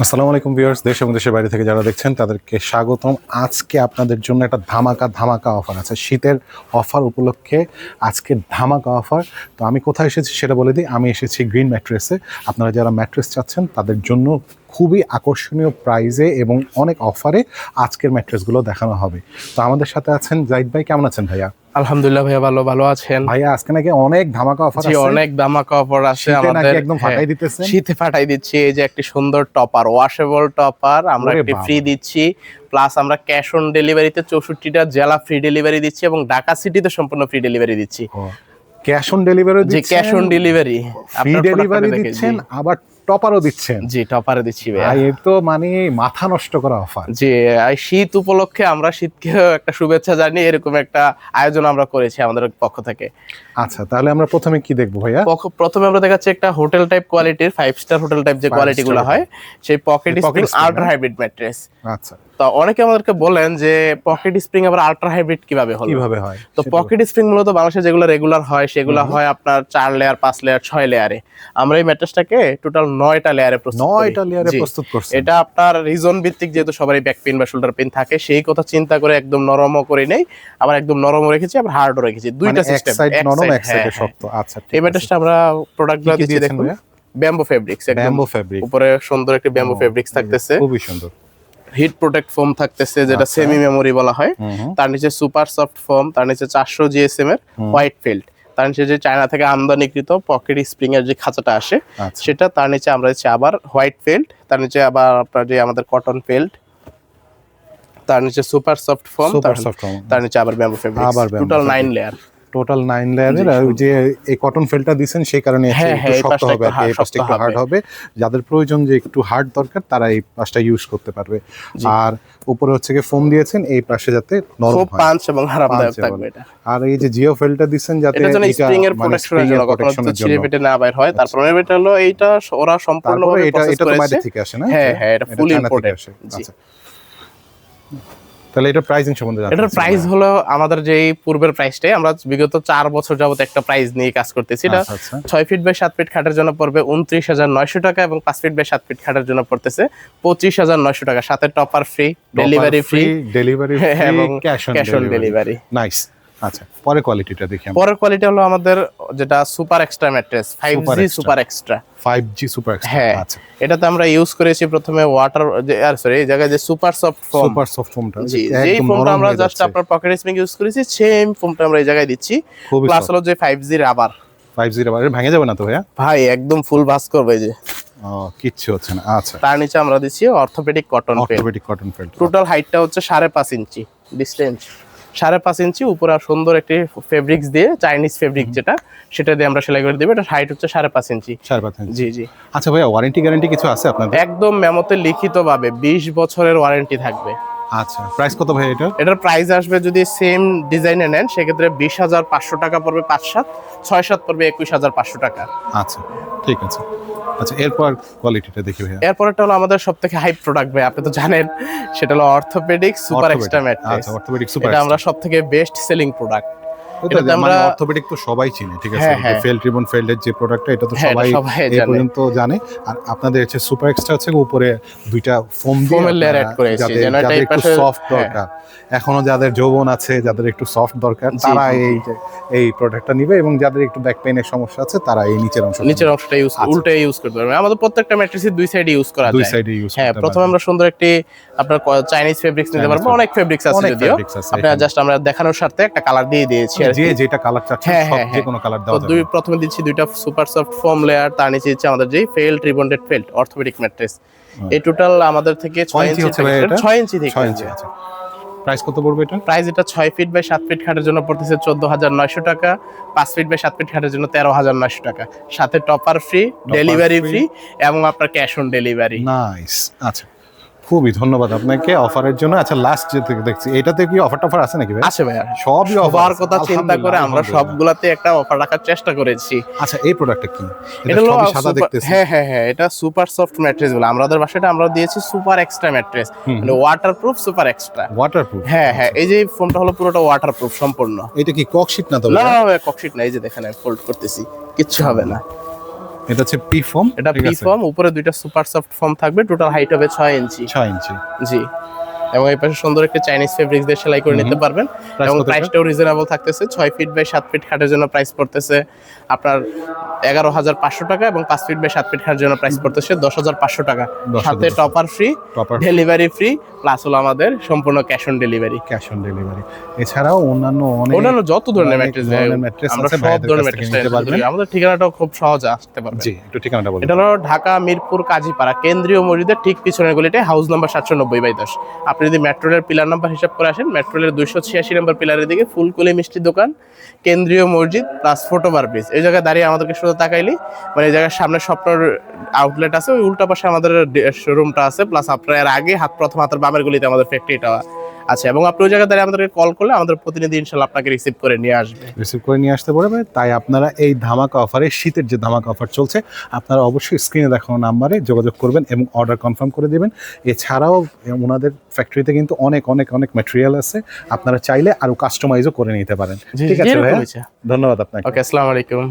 আসসালামু আলাইকুম ভিউয়ার্স, দেশ এবং দেশের বাইরে থেকে যারা দেখছেন তাদেরকে স্বাগতম। আজকে আপনাদের জন্য একটা ধামাকা অফার আছে। শীতের অফার উপলক্ষে আজকে ধামাকা অফার। তো আমি কোথায় এসেছি সেটা বলে দিই। আমি এসেছি গ্রিন ম্যাট্রেসে। আপনারা যারা ম্যাট্রেস চাচ্ছেন তাদের জন্য খুবই আকর্ষণীয় প্রাইজে এবং অনেক অফারে আজকের ম্যাট্রেসগুলো দেখানো হবে। তো আমাদের সাথে আছেন জাহিদ ভাই। কেমন আছেন ভাইয়া? আলহামদুলিল্লাহ ভাইয়া, ভালো আছেন ভাইয়া? আজকে নাকি অনেক ধামাকা অফার আছে। অনেক ধামাকা অফার আছে আমাদের, একদম ফাটাই দিতেছেন। শীতে ফাটাই দিচ্ছি। এই যে একটি সুন্দর টপার, ওয়াশেবল টপার আমরা একটি ফ্রি দিচ্ছি। প্লাস আমরা ক্যাশ অন ডেলিভারিতে 64টা জেলা ফ্রি ডেলিভারি দিচ্ছি এবং ঢাকা সিটিতে সম্পূর্ণ ফ্রি ডেলিভারি দিচ্ছি। ক্যাশ অন ডেলিভারি যে cash on delivery, free delivery দিচ্ছেন, আবার টপারও দিচ্ছেন। জি, টপারে দিচ্ছি ভাই। এই তো মানে মাথা নষ্ট করা অফার। জি, শীত উপলক্ষে আমরা শীতকেও একটা শুভেচ্ছা জানিয়ে এরকম একটা আয়োজন আমরা করেছি আমাদের পক্ষ থেকে। আচ্ছা, তাহলে আমরা প্রথমে কি দেখবো ভাইয়া? প্রথমে আমরা দেখাচ্ছি একটা হোটেল টাইপ কোয়ালিটির, 5 স্টার হোটেল টাইপ যে কোয়ালিটি গুলো হয়, সেই pocket spring ultra hybrid mattress. আচ্ছা, তো অনেকে আমাদেরকে বলেন যে পকেট স্প্রিং আবার আল্ট্রা হাইব্রিড কিভাবে হয়। তো পকেট স্প্রিং মূলত বাংলাদেশে যেগুলো রেগুলার হয় সেগুলো হয় আপনার 4 লেয়ার, 5 লেয়ার, 6 লেয়ারে। আমরা এই ম্যাট্রেসটাকে টোটাল 9টা লেয়ারে প্রস্তুত করছি। এটা আপনার রিজন ভিত্তিক, যেহেতু সবারই ব্যাক পেইন বা শোল্ডার পেইন থাকে, সেই কথা চিন্তা করে একদম নরমও করে নেই, আবার একদম নরমও রেখেছি, আবার হার্ডও রেখেছি। দুইটা সিস্টেম, এক সাইড নরম, এক সাইডে শক্ত। আচ্ছা, এই ম্যাট্রেসটা আমরা প্রোডাক্টগুলো দিচ্ছি দেখুন। ব্যাম্বো ফেব্রিক্স, ব্যাম্বো ফেব্রিক, উপরে সুন্দর একটা ব্যাম্বো ফেব্রিক্স থাকতেছে, খুবই সুন্দর। হিট প্রোটেক্ট ফোম থাকতেছে, যেটা সেমি মেমোরি বলা হয়। তার নিচে সুপার সফট ফোম, তার নিচে 400 জিএসএম এর হোয়াইট ফিল্ড, তার নিচে যে চায়না থেকে আমদানিকৃত পকেট স্প্রিং এর যে খাঁচাটা আসে সেটা, তার নিচে আমরা দিচ্ছি আবার হোয়াইট ফিল্ড, তার নিচে আবার আপনার যে আমাদের কটন ফিল্ড, তার নিচে সুপার সফট ফোম, তার নিচে আবার bamboo fabrics. Total 9 layer. Total 9 লেয়ারের। আর যে এই কটন ফেলটা দিবেন সেই কারণে একটু শক্ত হবে, এই পাশটা একটু হার্ড হবে। যাদের প্রয়োজন যে একটু হার্ড দরকার তারা এই পাশটা ইউজ করতে পারবে। আর উপরে হচ্ছে কি ফোম দিয়েছেন এই পাশে যাতে নরম হয়, খুব পাঞ্চ এবং আরামদায়ক থাকবে এটা। আর এই যে জিও ফেলটা দিবেন যাতে এটা স্প্রিং এর প্রোটেকশনের জন্য কখনো ছিঁড়ে ফেটে না বাইর হয়। তারপর এটা হলো, এইটা ওরা সম্পূর্ণভাবে প্রসেস করেছে। এটা তো বাইরে থেকে আসে না? হ্যাঁ, এটা ফুল ইম্পোর্টেড। জি, তাহলে এটা প্রাইসিং সম্বন্ধে জানতে। এটার প্রাইস হলো আমাদের যে পূর্বের প্রাইসটাই, আমরা বিগত 4 বছর যাবত একটা প্রাইস নিয়ে কাজ করতেছি। এটা 6 ফিট বাই 7 ফিট খাটের জন্য পড়বে 29,900 টাকা এবং 5 ফিট বাই 7 ফিট খাটের জন্য পড়তেছে 25,900 টাকা, সাথে টপার ফ্রি, ডেলিভারি ফ্রি এবং ক্যাশ অন ডেলিভারি। নাইস। আচ্ছা, পরের কোয়ালিটিটা দেখি আমরা। পরের কোয়ালিটি হলো আমাদের যেটা super extra mattress, 5G super extra. 5G super extra. আচ্ছা, এটাতে আমরা ইউজ করেছি প্রথমে ওয়াটার, সরি, এই জায়গায় যে সুপার সফট ফোমটা, এই ফোমটা আমরা জাস্ট আপনার পকেট স্প্রিং ইউজ করেছি, সেম ফোমটা আমরা এই জায়গায় দিচ্ছি। প্লাস হলো যে 5G রাবার। 5G রাবার ভেঙে যাবে না তো ভাইয়া? ভাই একদম ফুল ভাঁজ করবে যে, কিচ্ছু হচ্ছে না। আচ্ছা, তার নিচে আমরা দিচ্ছি অর্থোপেডিক কটন ফেল্ড। টোটাল হাইটটা হচ্ছে 5.5 ইঞ্চি, ডিসটেন্স 5.5 ইঞ্চি। উপরে সুন্দর একটি ফেব্রিক্স দিয়ে, চাইনিজ ফেব্রিক যেটা, সেটা দিয়ে আমরা সেলাই করে দেব। এটা হাইট হচ্ছে 5.5 ইঞ্চি। 5.5 ইঞ্চি। জি। আচ্ছা ভাইয়া, ওয়ারেন্টি গ্যারান্টি কিছু আছে আপনাদের? একদম মেমোতে লিখিতভাবে 20 বছরের ওয়ারেন্টি থাকবে। আচ্ছা, প্রাইস কত ভাই এটা? এটার প্রাইস আসবে, যদি সেম ডিজাইনে নেন সেক্ষেত্রে 20,500 টাকা পড়বে 5/7, 6/7 পড়বে 21,500 টাকা। আচ্ছা, ঠিক আছে। আচ্ছা, এরপর কোয়ালিটিটা দেখি ভাইয়া। এরপরটা হলো আমাদের সবথেকে হাই প্রোডাক্ট ভাই, আপনি তো জানেন, সেটা হলো অর্থোপেডিক সুপার এক্সট্রা ম্যাট্রেস। আচ্ছা, অর্থোপেডিক সুপার, এটা আমরা সবথেকে বেস্ট সেলিং প্রোডাক্ট। এটাতে আমরা অর্থোপেডিক তো সবাই চিনি, ঠিক আছে? ফেল্ড রিবন ফেল্ডের যে প্রোডাক্টটা, এটা তো সবাই এই পর্যন্ত জানে। আর আপনাদের হচ্ছে সুপার এক্সট্রা হচ্ছে উপরে দুইটা ফোমের লেয়ার অ্যাড করেছি, যেন এটা একটু সফট দরকার, এখনো যাদের যৌবন আছে, যাদের একটু সফট দরকার, তারা এই প্রোডাক্টটা নিবে, এবং যাদের একটু ব্যাক পেইনের সমস্যা আছে তারা এই নিচের অংশটা উল্টে ইউজ করতে পারবে। আমাদের প্রত্যেকটা ম্যাট্রেসে দুই সাইডে ইউজ করা যায়। দুই সাইডে ইউজ করতে পারবে। প্রথমে আমরা সুন্দর একটি আপনার চাইনিজ ফেব্রিক্স নিতে পারবো। অনেক ফেব্রিক্স আছে, যদিও আপনারা জাস্ট আমরা দেখানোর স্বার্থে একটা কালার দিয়ে দিয়েছি, যে যেটা কালার চাচ্ছেন যে কোনো কালার দেওয়া যাবে। প্রথমে দিচ্ছি দুইটা সুপার সফট ফোম লেয়ার, তার নিচে দিচ্ছি আমাদের যে felt rebonded felt orthopaedic mattress. এই টোটাল আমাদের থেকে 6 ইঞ্চি থেকে 6 ইঞ্চি থেকে 6 ইঞ্চি। আচ্ছা, প্রাইস কত পড়বে এটা? প্রাইস এটা 6 ফিট বাই 7 ফিট খাটের জন্য পড়তেছে 14,900 টাকা, 5 ফিট বাই 7 ফিট খাটের জন্য 13,900 টাকা, সাথে টপার ফ্রি, ডেলিভারি ফ্রি এবং আপনার ক্যাশ অন ডেলিভারি। নাইস। আচ্ছা, খুবই ধন্যবাদ আপনাকে অফারের জন্য। আচ্ছা, লাস্ট যে দেখছি এটাতে কি অফার আছে নাকি ভাই? আছে ভাইয়া, সবই অফার কথা চিন্তা করে আমরা সবগুলাতে একটা অফার রাখার চেষ্টা করেছি। আচ্ছা, এই প্রোডাক্টটা কি? এটা সবই সাদা দেখতেছি। হ্যাঁ, এটা সুপার সফট ম্যাট্রেস বলে আমাদের বাসাটা আমরা দিয়েছি সুপার এক্সট্রা ম্যাট্রেস, মানে ওয়াটারপ্রুফ সুপার এক্সট্রা। ওয়াটারপ্রুফ? হ্যাঁ, এই যে ফোমটা হলো পুরোটা ওয়াটারপ্রুফ সম্পূর্ণ। এটা কি ককশিট না তো? না, ককশিট না। এই যে দেখেন আমি ফোল্ড করতেছি, কিচ্ছু হবে না। এটা হচ্ছে পি ফোম, এটা পি ফর্ম, উপরে দুইটা সুপার সফট ফর্ম থাকবে, টোটাল হাইট হবে 6 ইঞ্চি। 6 ইঞ্চি, জি। এবং এই পাশে সুন্দর একটা চাইনিজ ফেব্রিক্স দিয়ে সেলাই করে নিতে পারবেন। এবং প্রাইসটাও রিজনেবল থাকতেছে। 6 ফিট বাই 7 ফিট খাটের জন্য প্রাইস পড়তেছে আপনার 11,500 টাকা, এবং 5 ফিট বাই 7 ফিট খাটের জন্য প্রাইস পড়তেছে 10,500 টাকা। সাথে topper free, delivery free, plus হলো আমাদের সম্পূর্ণ cash on delivery. Cash on delivery. এছাড়াও অন্যান্য যত ধরনের ম্যাট্রেস আমরা আছে, সব ধরনের ম্যাট্রেস নিতে পারবেন। আমাদের ঠিকানাটাও খুব সহজে আসতে পারবেন। জি, একটু ঠিকানাটা বলুন। এটা হলো ঢাকা মিরপুর কাজীপাড়া কেন্দ্রীয় মসজিদের ঠিক পিছনের গলিতে, হাউস নাম্বার 790/10। আপনি যদি মেট্রো রেলের পিলার নাম্বার হিসাব করে আসেন, মেট্রো রেলের 286 নম্বর পিলারের দিকে ফুলকলি মিষ্টি দোকান, কেন্দ্রীয় মসজিদ প্লাস ফুটওভার ব্রিজ, এই জায়গায় দাঁড়িয়ে আমাদেরকে শুধু তাকাইলি, মানে এই জায়গার সামনে স্বপ্নর আউটলেট আছে, ওই উল্টা পাশে আমাদের শোরুমটা আছে, প্লাস আপনার এর আগে প্রথম হাতের বামের গলিতে আমাদের ফ্যাক্টরিটা আছে। এবং আপনি ওই জায়গায় দাঁড়িয়ে আমাদেরকে কল করলে আমাদের প্রতিনিধি ইনশাল্লাহ আপনাকে রিসিভ করে নিয়ে আসতে পারবে। তাই আপনারা এই ধামাকা অফারে, শীতের যে ধামাকা অফার চলছে, আপনারা অবশ্যই স্ক্রিনে দেখানো নাম্বারে যোগাযোগ করবেন এবং অর্ডার কনফার্ম করে দিবেন। এছাড়াও ওনাদের ফ্যাক্টরিতে কিন্তু অনেক অনেক অনেক ম্যাটেরিয়াল আছে, আপনারা চাইলে আরো কাস্টমাইজও করে নিতে পারেন। ঠিক আছে ভাইয়া, ধন্যবাদ আপনাকে। ওকে, আসসালামু আলাইকুম।